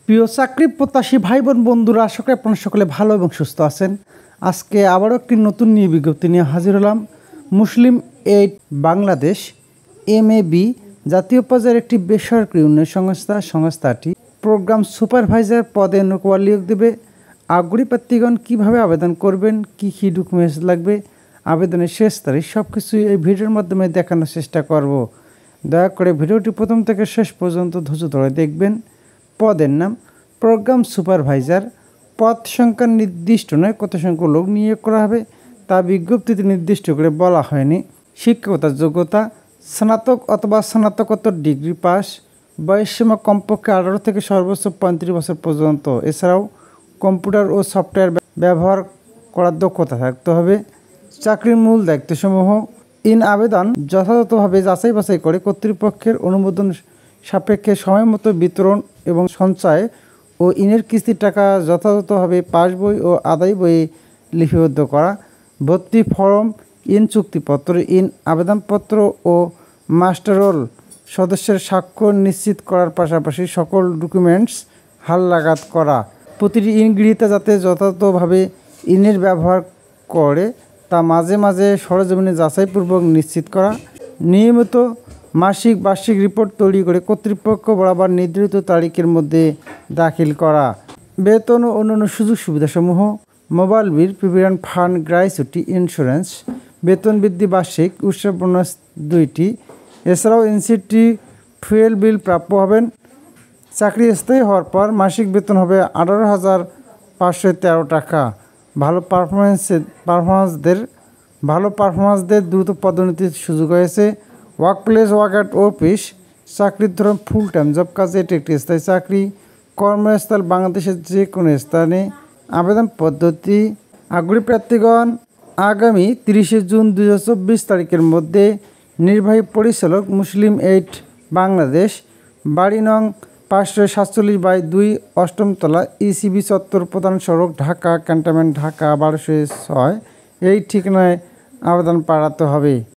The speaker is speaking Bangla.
প্রিয় চাকরি প্রত্যাশী ভাই বোন বন্ধুরা, আশা করি আপনারা সকলে ভালো এবং সুস্থ আছেন। আজকে আবারও একটি নতুন নিয়োগ বিজ্ঞপ্তি নিয়ে হাজির হলাম। মুসলিম এইড বাংলাদেশ MAB জাতীয় পর্যায়ের একটি বেসরকারি উন্নয়ন সংস্থাটি প্রোগ্রাম সুপারভাইজার পদে নিয়োগ দেবে। আগ্রহী প্রার্থীগণ কীভাবে আবেদন করবেন, কী কী ডকুমেন্টস লাগবে, আবেদনের শেষ তারিখ, সব কিছুই এই ভিডিওর মাধ্যমে দেখানোর চেষ্টা করব। দয়া করে ভিডিওটি প্রথম থেকে শেষ পর্যন্ত ধৈর্য ধরে দেখবেন। পদের নাম প্রোগ্রাম সুপারভাইজার। পদ সংখ্যা নির্দিষ্ট নয়, কত সংখ্যক লোক নিয়োগ করা হবে তা বিজ্ঞপ্তিতে নির্দিষ্ট করে বলা হয়নি। শিক্ষকতার যোগ্যতা স্নাতক অথবা স্নাতকোত্তর ডিগ্রি পাস। বয়সসীমা কমপক্ষে 18 থেকে সর্বোচ্চ 35 বছর পর্যন্ত। এছাড়াও কম্পিউটার ও সফটওয়্যার ব্যবহার করার দক্ষতা থাকতে হবে। চাকরির মূল দায়িত্বসমূহ: আবেদন যথাযথভাবে যাচাই বাছাই করে কর্তৃপক্ষের অনুমোদন সাপেক্ষে সময়মতো বিতরণ এবং সঞ্চয় ও ইনের কিস্তির টাকা যথাযথভাবে পাসবই ও আদায় বইয়ে লিপিবদ্ধ করা। ভর্তি ফরম, চুক্তিপত্র, আবেদনপত্র ও মাস্টার রোল সদস্যের স্বাক্ষর নিশ্চিত করার পাশাপাশি সকল ডকুমেন্টস হালনাগাদ করা। প্রতিটি গৃহীতা যাতে যথাযথভাবে ইনের ব্যবহার করে তা মাঝে মাঝে সরেজমিনে যাচাইপূর্বক নিশ্চিত করা। নিয়মিত মাসিক বার্ষিক রিপোর্ট তৈরি করে কর্তৃপক্ষ বরাবর নির্ধারিত তারিখের মধ্যে দাখিল করা। বেতন ও অন্যান্য সুযোগ সুবিধাসমূহ: mobile bill, provident fund, gratuity, insurance, বেতন বৃদ্ধি বার্ষিক, উৎসব বোনাস 2টি। এছাড়াও NCT ফুয়েল বিল প্রাপ্য হবেন। চাকরি স্থায়ী হওয়ার পর মাসিক বেতন হবে 18,513 টাকা। ভালো পারফরমেন্সদের দ্রুত পদোন্নতির সুযোগ হয়েছে। Workplace work at office. চাকরির ধরন ফুল টাইম জব, কাজে এটি একটি স্থায়ী চাকরি। কর্মস্থল বাংলাদেশের যে কোনো স্থানে। আবেদন পদ্ধতি: আগ্রহী প্রার্থীগণ আগামী 30 জুন 2024 তারিখের মধ্যে নির্বাহী পরিচালক, মুসলিম এইড বাংলাদেশ, বাড়ি নং 547/2, 8ম তলা, ECB চত্বর, প্রধান সড়ক, ঢাকা ক্যান্টনমেন্ট, ঢাকা 1206, এই ঠিকানায় আবেদন পাঠাতে হবে।